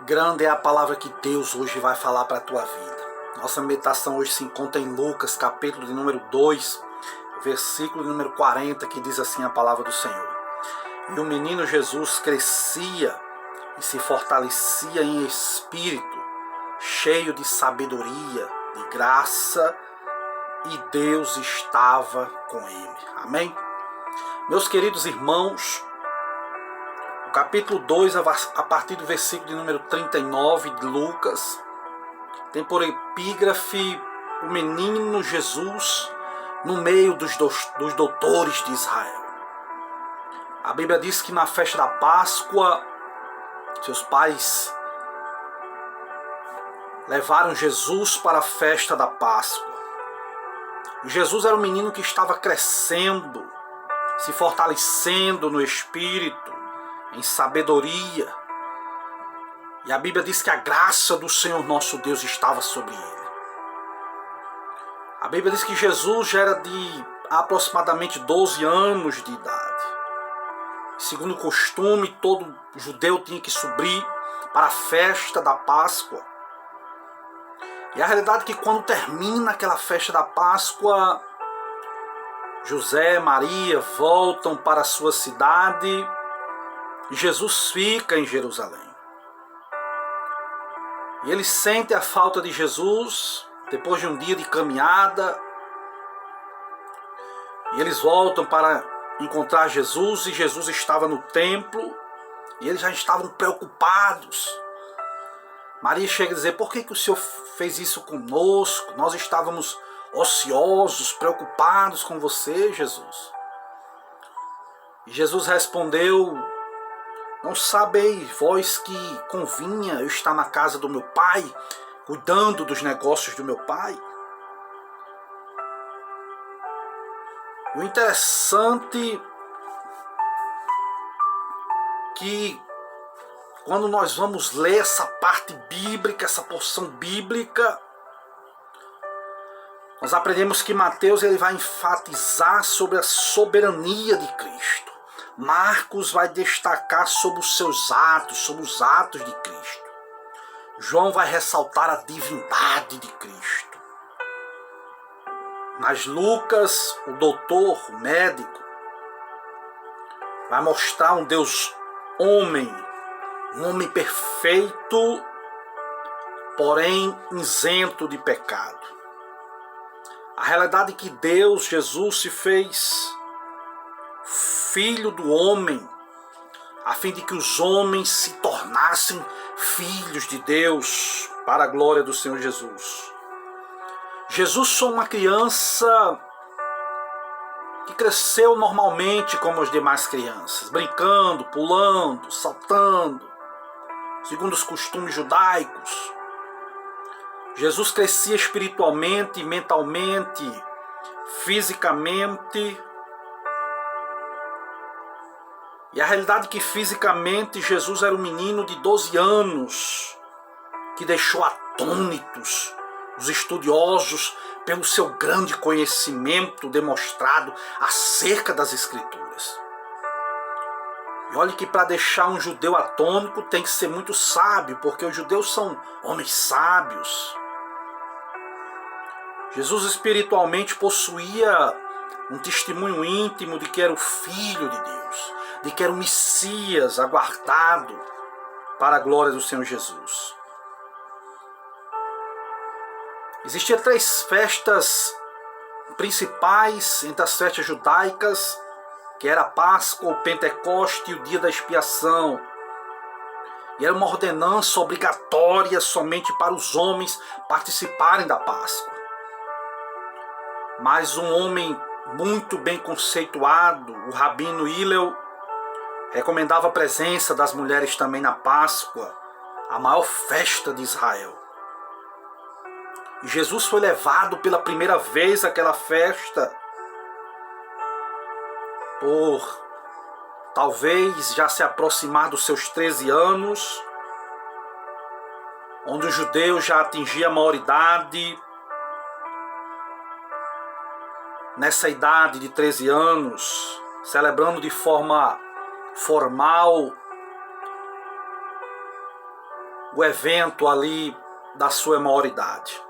Grande é a palavra que Deus hoje vai falar para a tua vida. Nossa meditação hoje se encontra em Lucas, capítulo de número 2, versículo de número 40, que diz assim a palavra do Senhor. E o menino Jesus crescia e se fortalecia em espírito, cheio de sabedoria, de graça, e Deus estava com ele. Amém? Meus queridos irmãos, o capítulo 2, a partir do versículo de número 39 de Lucas, tem por epígrafe o menino Jesus no meio dos doutores de Israel. A Bíblia diz que na festa da Páscoa, seus pais levaram Jesus para a festa da Páscoa. Jesus era um menino que estava crescendo, se fortalecendo no espírito, em sabedoria. E a Bíblia diz que a graça do Senhor nosso Deus estava sobre ele. A Bíblia diz que Jesus já era de aproximadamente 12 anos de idade. Segundo o costume, todo judeu tinha que subir para a festa da Páscoa. E a realidade é que quando termina aquela festa da Páscoa, José e Maria voltam para a sua cidade e Jesus fica em Jerusalém. E eles sentem a falta de Jesus depois de um dia de caminhada. E eles voltam para encontrar Jesus e Jesus estava no templo e eles já estavam preocupados. Maria chega a dizer: por que o Senhor fez isso conosco? Nós estávamos ociosos, preocupados com você, Jesus. E Jesus respondeu: não sabeis vós que convinha eu estar na casa do meu Pai, cuidando dos negócios do meu Pai? O interessante que quando nós vamos ler essa parte bíblica, essa porção bíblica, nós aprendemos que Mateus ele vai enfatizar sobre a soberania de Cristo. Marcos vai destacar sobre os seus atos, sobre os atos de Cristo. João vai ressaltar a divindade de Cristo. Mas Lucas, o doutor, o médico, vai mostrar um Deus homem, um homem perfeito, porém isento de pecado. A realidade é que Deus, Jesus, se fez filho do homem, a fim de que os homens se tornassem filhos de Deus, para a glória do Senhor Jesus. Jesus foi uma criança que cresceu normalmente como as demais crianças, brincando, pulando, saltando, segundo os costumes judaicos. Jesus crescia espiritualmente, mentalmente, fisicamente. E a realidade é que fisicamente Jesus era um menino de 12 anos que deixou atônitos os estudiosos pelo seu grande conhecimento demonstrado acerca das Escrituras. E olhe que para deixar um judeu atônico tem que ser muito sábio, porque os judeus são homens sábios. Jesus espiritualmente possuía um testemunho íntimo de que era o Filho de Deus, de que era o Messias aguardado para a glória do Senhor Jesus. Existiam 3 festas principais entre as festas judaicas, que era a Páscoa, o Pentecoste e o Dia da Expiação. E era uma ordenança obrigatória somente para os homens participarem da Páscoa. Mas um homem muito bem conceituado, o Rabino Hillel, recomendava a presença das mulheres também na Páscoa, a maior festa de Israel. E Jesus foi levado pela primeira vez àquela festa, por talvez já se aproximar dos seus 13 anos, onde o judeu já atingia a maioridade. Nessa idade de 13 anos, celebrando de forma formal o evento ali da sua maioridade.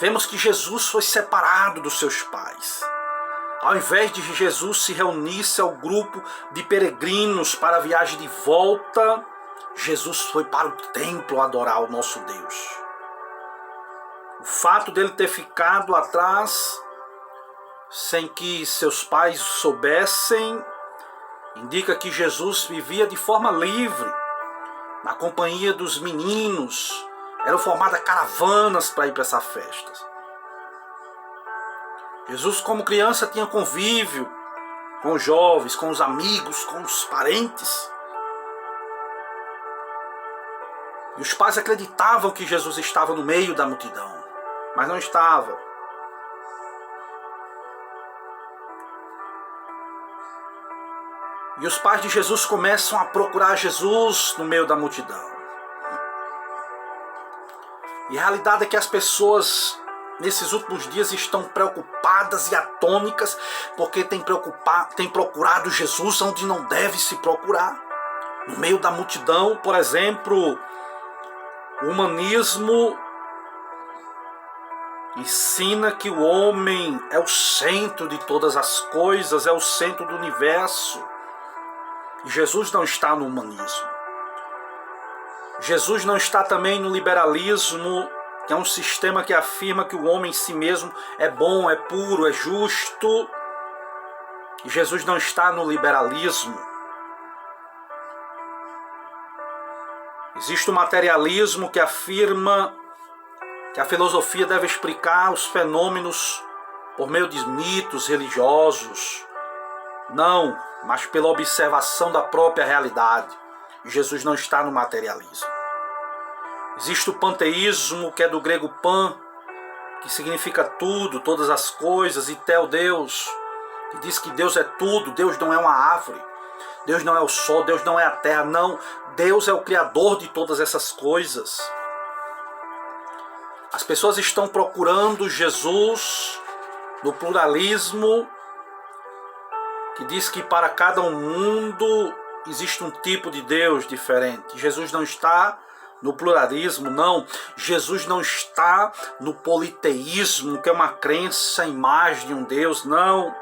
Vemos que Jesus foi separado dos seus pais. Ao invés de Jesus se reunisse ao grupo de peregrinos para a viagem de volta, Jesus foi para o templo adorar o nosso Deus. O fato dele ter ficado atrás, sem que seus pais soubessem, indica que Jesus vivia de forma livre, na companhia dos meninos. Eram formadas caravanas para ir para essa festa. Jesus, como criança, tinha convívio com os jovens, com os amigos, com os parentes. E os pais acreditavam que Jesus estava no meio da multidão, mas não estava. E os pais de Jesus começam a procurar Jesus no meio da multidão. E a realidade é que as pessoas nesses últimos dias estão preocupadas e atônicas porque têm procurado Jesus onde não deve se procurar. No meio da multidão, por exemplo, o humanismo ensina que o homem é o centro de todas as coisas, é o centro do universo. E Jesus não está no humanismo. Jesus não está também no liberalismo, que é um sistema que afirma que o homem em si mesmo é bom, é puro, é justo. E Jesus não está no liberalismo. Existe o materialismo que afirma que a filosofia deve explicar os fenômenos por meio de mitos religiosos. Não, mas pela observação da própria realidade. Jesus não está no materialismo. Existe o panteísmo, que é do grego pan, que significa tudo, todas as coisas, e tel, Deus, que diz que Deus é tudo. Deus não é uma árvore, Deus não é o sol, Deus não é a terra, não. Deus é o Criador de todas essas coisas. As pessoas estão procurando Jesus no pluralismo, que diz que para cada mundo existe um tipo de Deus diferente. Jesus não está no pluralismo, não. Jesus não está no politeísmo, que é uma crença em mais de um Deus, não.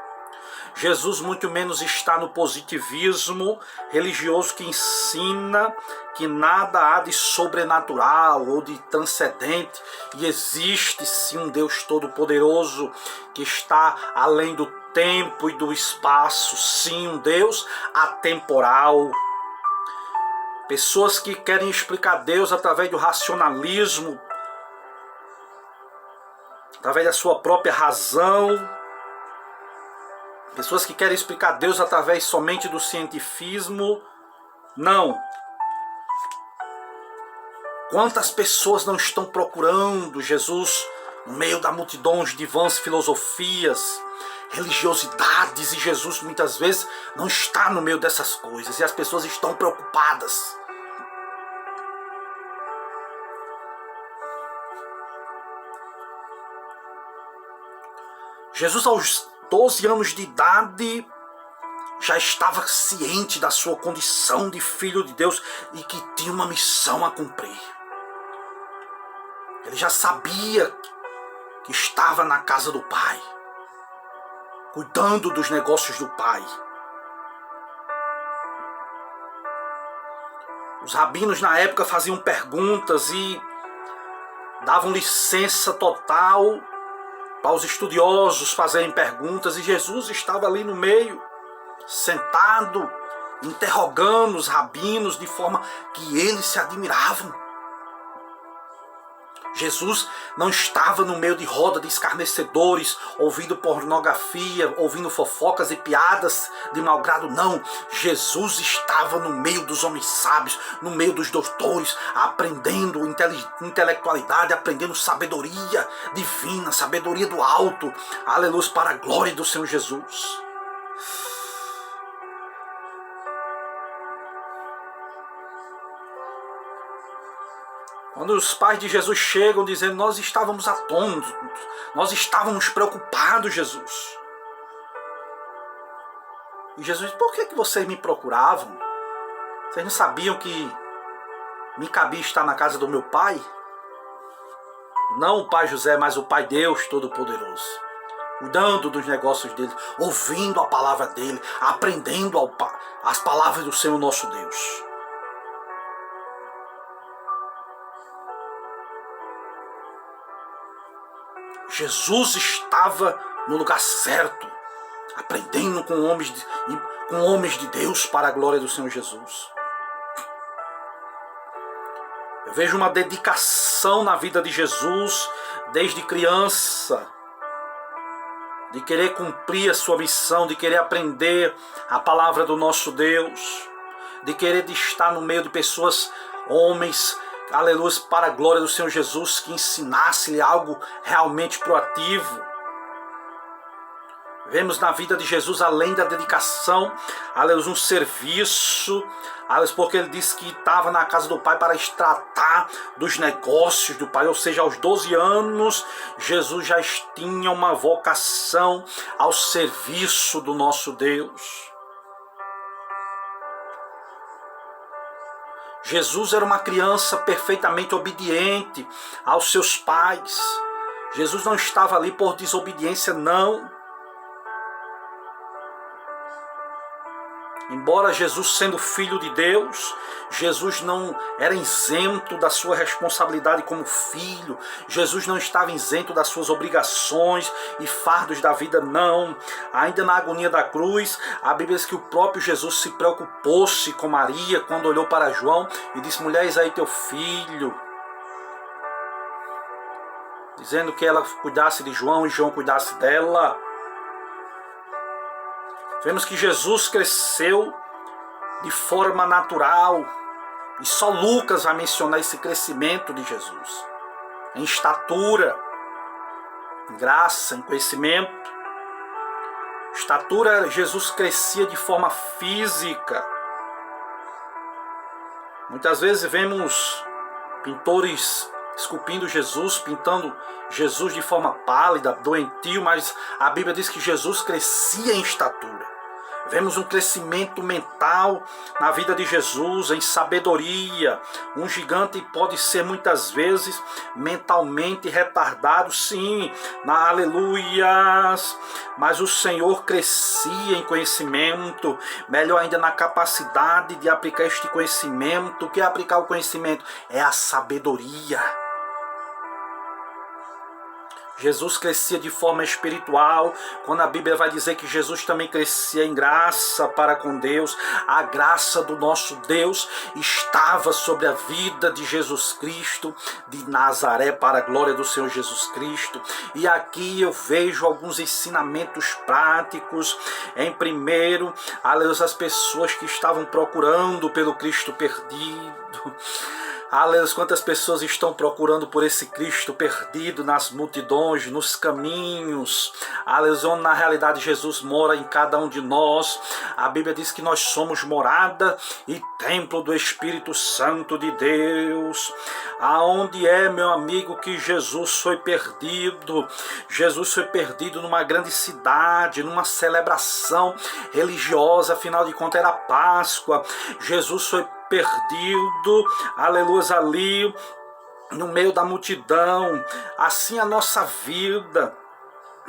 Jesus muito menos está no positivismo religioso, que ensina que nada há de sobrenatural ou de transcendente, e existe sim um Deus todo-poderoso que está além do tempo e do espaço, sim, um Deus atemporal. Pessoas que querem explicar Deus através do racionalismo, através da sua própria razão. Pessoas que querem explicar Deus através somente do cientificismo. Não. Quantas pessoas não estão procurando Jesus no meio da multidão de vãs filosofias, religiosidades, e Jesus muitas vezes não está no meio dessas coisas, e as pessoas estão preocupadas. Jesus, aos 12 anos de idade, já estava ciente da sua condição de filho de Deus e que tinha uma missão a cumprir. Ele já sabia que estava na casa do Pai, cuidando dos negócios do Pai. Os rabinos na época faziam perguntas e davam licença total para os estudiosos fazerem perguntas, e Jesus estava ali no meio, sentado, interrogando os rabinos de forma que eles se admiravam. Jesus não estava no meio de roda de escarnecedores, ouvindo pornografia, ouvindo fofocas e piadas de mau grado, não. Jesus estava no meio dos homens sábios, no meio dos doutores, aprendendo intelectualidade, aprendendo sabedoria divina, sabedoria do alto. Aleluia, para a glória do Senhor Jesus. Quando os pais de Jesus chegam dizendo: nós estávamos atônitos, nós estávamos preocupados, Jesus. E Jesus diz: por que vocês me procuravam? Vocês não sabiam que Me cabia estar na casa do meu pai? Não o pai José, mas o pai Deus Todo-Poderoso. Cuidando dos negócios dele, ouvindo a palavra dele, aprendendo as palavras do Senhor nosso Deus. Jesus estava no lugar certo, aprendendo com homens de Deus para a glória do Senhor Jesus. Eu vejo uma dedicação na vida de Jesus desde criança, de querer cumprir a sua missão, de querer aprender a palavra do nosso Deus, de querer estar no meio de pessoas, homens, aleluia, para a glória do Senhor Jesus, que ensinasse-lhe algo realmente proativo. Vemos na vida de Jesus, além da dedicação, aleluia, um serviço, aleluia, porque ele disse que estava na casa do Pai para tratar dos negócios do Pai, ou seja, aos 12 anos, Jesus já tinha uma vocação ao serviço do nosso Deus. Jesus era uma criança perfeitamente obediente aos seus pais. Jesus não estava ali por desobediência, não. Embora Jesus sendo filho de Deus, Jesus não era isento da sua responsabilidade como filho. Jesus não estava isento das suas obrigações e fardos da vida, não. Ainda na agonia da cruz, a Bíblia diz que o próprio Jesus se preocupou-se com Maria quando olhou para João e disse: mulher, eis aí teu filho. Dizendo que ela cuidasse de João e João cuidasse dela. Vemos que Jesus cresceu de forma natural. E só Lucas vai mencionar esse crescimento de Jesus. Em estatura, em graça, em conhecimento. Estatura, Jesus crescia de forma física. Muitas vezes vemos pintores esculpindo Jesus, pintando Jesus de forma pálida, doentio, mas a Bíblia diz que Jesus crescia em estatura. Vemos um crescimento mental na vida de Jesus, em sabedoria. Um gigante pode ser muitas vezes mentalmente retardado, sim, aleluias. Mas o Senhor crescia em conhecimento, melhor ainda na capacidade de aplicar este conhecimento. O que é aplicar o conhecimento? É a sabedoria. Jesus crescia de forma espiritual, quando a Bíblia vai dizer que Jesus também crescia em graça para com Deus. A graça do nosso Deus estava sobre a vida de Jesus Cristo de Nazaré, para a glória do Senhor Jesus Cristo. E aqui eu vejo alguns ensinamentos práticos. Em primeiro, aleluia, as pessoas que estavam procurando pelo Cristo perdido. Aleluia, quantas pessoas estão procurando por esse Cristo perdido nas multidões, nos caminhos. Aleluia, na realidade Jesus mora em cada um de nós. A Bíblia diz que nós somos morada e templo do Espírito Santo de Deus. Aonde é, meu amigo, que Jesus foi perdido? Jesus foi perdido numa grande cidade, numa celebração religiosa, afinal de contas era Páscoa. Jesus foi perdido, aleluia, ali no meio da multidão. Assim a nossa vida,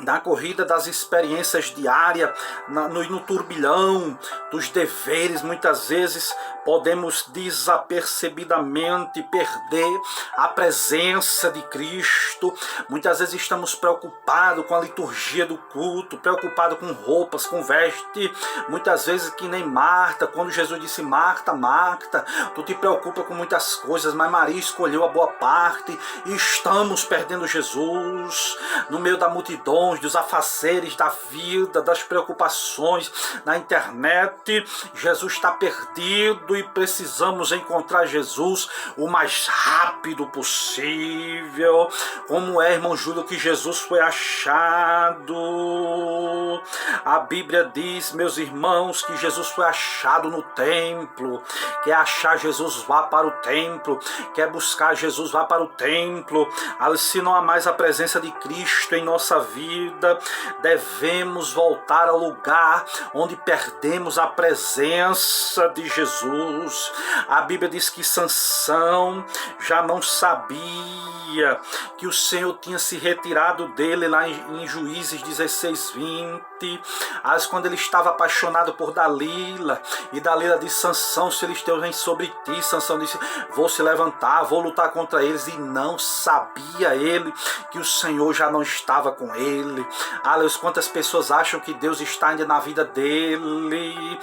na corrida das experiências diárias, no turbilhão dos deveres, muitas vezes podemos desapercebidamente perder a presença de Cristo. Muitas vezes estamos preocupados com a liturgia do culto, preocupados com roupas, com veste. Muitas vezes que nem Marta, quando Jesus disse: Marta, Marta, tu te preocupa com muitas coisas, mas Maria escolheu a boa parte. E estamos perdendo Jesus no meio da multidão, dos afazeres da vida, das preocupações na internet. Jesus está perdido e precisamos encontrar Jesus o mais rápido possível. Como é, irmão Júlio, que Jesus foi achado? A Bíblia diz, meus irmãos, que Jesus foi achado no templo. Quer achar Jesus, vá para o templo. Quer buscar Jesus, vá para o templo. Se não há mais a presença de Cristo em nossa vida, vida. Devemos voltar ao lugar onde perdemos a presença de Jesus. A Bíblia diz que Sansão já não sabia que o Senhor tinha se retirado dele lá em Juízes 16:20. Quando ele estava apaixonado por Dalila, e Dalila disse: Sansão, se eles têm sobre ti. Sansão disse: vou se levantar, vou lutar contra eles. E não sabia ele que o Senhor já não estava com ele. Aleluia. Quantas pessoas acham que Deus está ainda na vida dele,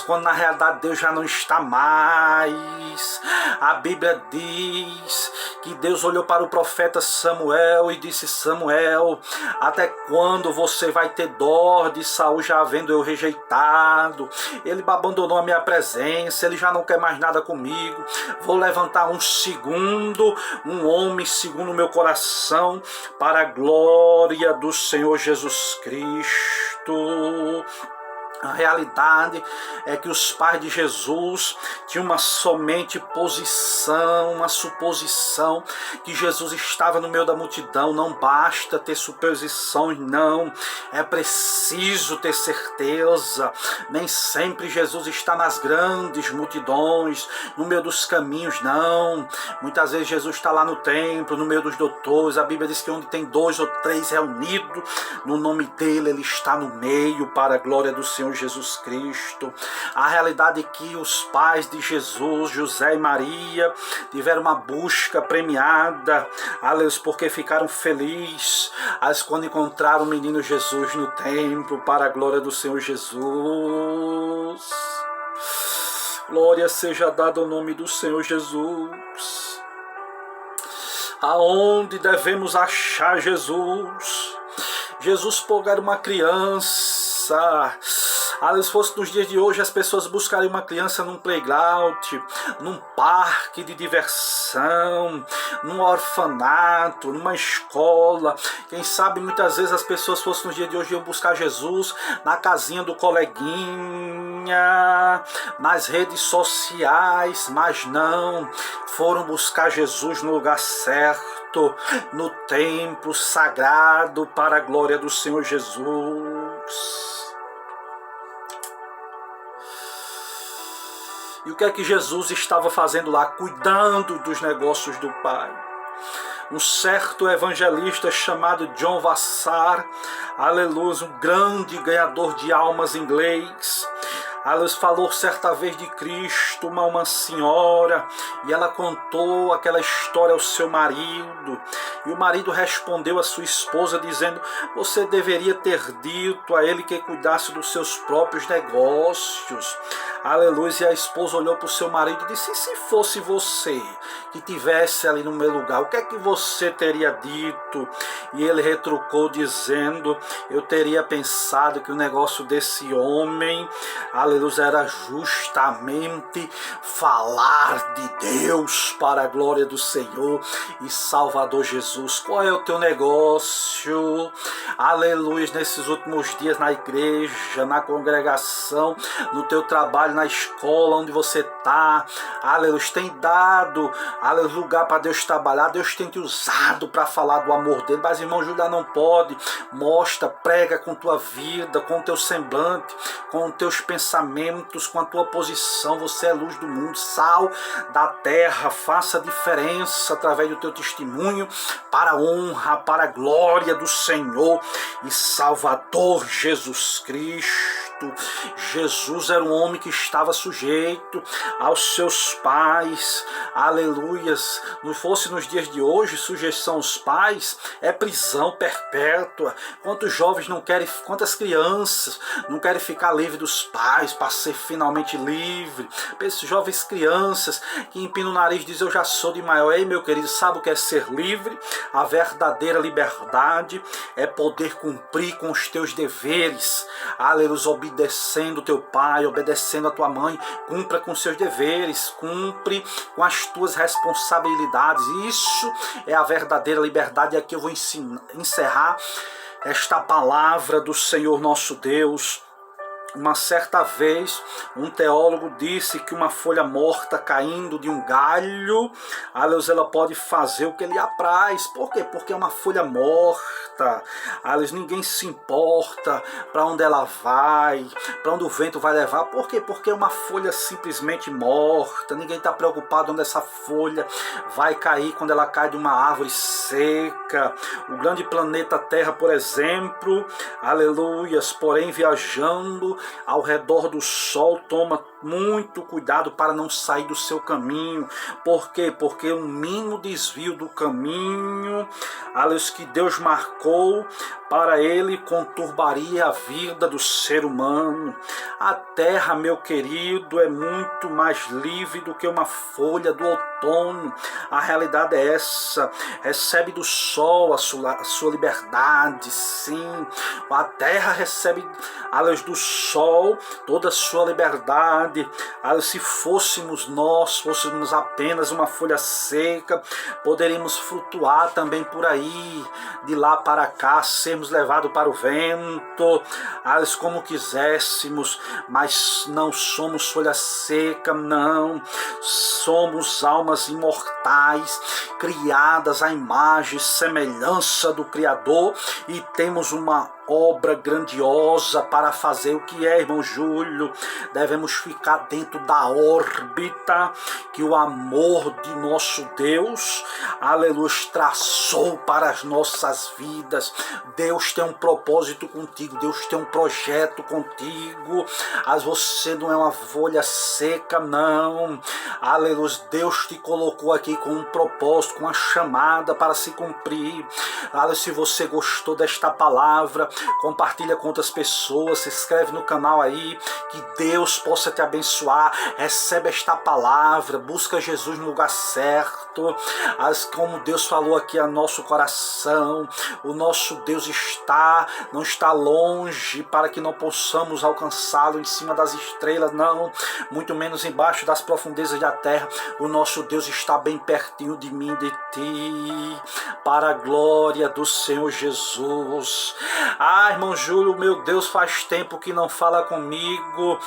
quando na realidade Deus já não está mais. A Bíblia diz que Deus olhou para o profeta Samuel e disse: Samuel, até quando você vai ter dó de Saul, já havendo eu rejeitado? Ele abandonou a minha presença, ele já não quer mais nada comigo. Vou levantar um homem segundo o meu coração, para a glória do Senhor Jesus Cristo. A realidade é que os pais de Jesus tinham uma somente posição, uma suposição que Jesus estava no meio da multidão. Não basta ter suposições, não. É preciso ter certeza. Nem sempre Jesus está nas grandes multidões, no meio dos caminhos, não. Muitas vezes Jesus está lá no templo, no meio dos doutores. A Bíblia diz que onde tem 2 ou 3 reunidos, no nome dele, ele está no meio, para a glória do Senhor Jesus Cristo. A realidade é que os pais de Jesus, José e Maria, tiveram uma busca premiada, aleluia, porque ficaram felizes quando encontraram o menino Jesus no templo, para a glória do Senhor Jesus. Glória seja dada ao nome do Senhor Jesus. Aonde devemos achar Jesus? Jesus pegara uma criança. Se fosse nos dias de hoje, as pessoas buscariam uma criança num playground, num parque de diversão, num orfanato, numa escola. Quem sabe muitas vezes as pessoas fossem nos dias de hoje iam buscar Jesus na casinha do coleguinha, nas redes sociais, mas não, foram buscar Jesus no lugar certo, no templo sagrado, para a glória do Senhor Jesus. E o que é que Jesus estava fazendo lá? Cuidando dos negócios do Pai. Um certo evangelista chamado John Vassar, aleluia, um grande ganhador de almas inglês, falou certa vez de Cristo, uma senhora, e ela contou aquela história ao seu marido, e o marido respondeu à sua esposa dizendo: você deveria ter dito a ele que cuidasse dos seus próprios negócios. Aleluia. E a esposa olhou para o seu marido e disse: e se fosse você que tivesse ali no meu lugar, o que é que você teria dito? E ele retrucou dizendo: eu teria pensado que o negócio desse homem, aleluia, era justamente falar de Deus, para a glória do Senhor e Salvador Jesus. Qual é o teu negócio? Aleluia. Nesses últimos dias, na igreja, na congregação, no teu trabalho, na escola onde você está, aleluia, tem dado, aleluia, lugar para Deus trabalhar. Deus tem te usado para falar do amor dele, mas irmão, Judá não pode. Mostra, prega com tua vida, com o teu semblante, com os teus pensamentos, com a tua posição. Você é luz do mundo, sal da terra. Faça a diferença através do teu testemunho, para a honra, para a glória do Senhor e Salvador Jesus Cristo. Jesus era um homem que estava sujeito aos seus pais, aleluias. Não fosse nos dias de hoje, sujeição aos pais é prisão perpétua. Quantos jovens não querem, quantas crianças não querem ficar livre dos pais para ser finalmente livre? Esses jovens crianças que empinam o nariz e dizem: eu já sou de maior. Ei, meu querido, sabe o que é ser livre? A verdadeira liberdade é poder cumprir com os teus deveres, aleluia, obedecendo teu pai, obedecendo a tua mãe. Cumpra com seus deveres, cumpre com as tuas responsabilidades. Isso é a verdadeira liberdade. E aqui eu vou encerrar esta palavra do Senhor nosso Deus. Uma certa vez, um teólogo disse que uma folha morta caindo de um galho, aleluia, ela pode fazer o que lhe apraz. Por quê? Porque é uma folha morta. Aleluia, ninguém se importa para onde ela vai, para onde o vento vai levar. Por quê? Porque é uma folha simplesmente morta. Ninguém está preocupado onde essa folha vai cair quando ela cai de uma árvore seca. O grande planeta Terra, por exemplo, aleluias, porém viajando ao redor do Sol, toma muito cuidado para não sair do seu caminho. Por quê? Porque um mínimo desvio do caminho, aleluia, que Deus marcou para ele, conturbaria a vida do ser humano. A terra, meu querido, é muito mais livre do que uma folha do outono. A realidade é essa. Recebe do sol a sua liberdade, sim. A terra recebe à luz do sol toda a sua liberdade. Se fôssemos nós, fôssemos apenas uma folha seca, poderíamos flutuar também por aí, de lá para cá, sermos levados para o vento, como quiséssemos, mas não somos folha seca, não. Somos almas imortais, criadas à imagem e semelhança do Criador, e temos uma obra grandiosa para fazer. O que é, irmão Júlio? Devemos ficar dentro da órbita que o amor de nosso Deus, aleluia, traçou para as nossas vidas. Deus tem um propósito contigo, Deus tem um projeto contigo. Você não é uma folha seca, não. Aleluia, Deus te colocou aqui com um propósito, com uma chamada para se cumprir. Aleluia, se você gostou desta palavra, compartilha com outras pessoas, se inscreve no canal aí, que Deus possa te abençoar. Recebe esta palavra, busca Jesus no lugar certo, como Deus falou aqui a nosso coração. O nosso Deus não está longe para que não possamos alcançá-lo em cima das estrelas, não, muito menos embaixo das profundezas da terra. O nosso Deus está bem pertinho de mim, de ti, para a glória do Senhor Jesus. Irmão Júlio, meu Deus, faz tempo que não fala comigo.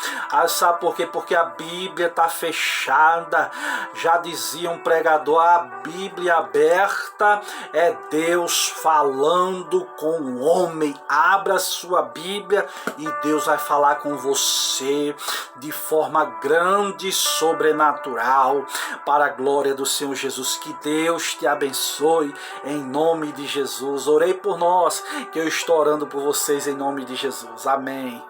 Sabe por quê? Porque a Bíblia está fechada. Já dizia um pregador, a Bíblia aberta é Deus falando com o homem. Abra sua Bíblia e Deus vai falar com você de forma grande e sobrenatural, para a glória do Senhor Jesus. Que Deus te abençoe em nome de Jesus. Orei por nós, que eu estou orando por vocês em nome de Jesus. Amém.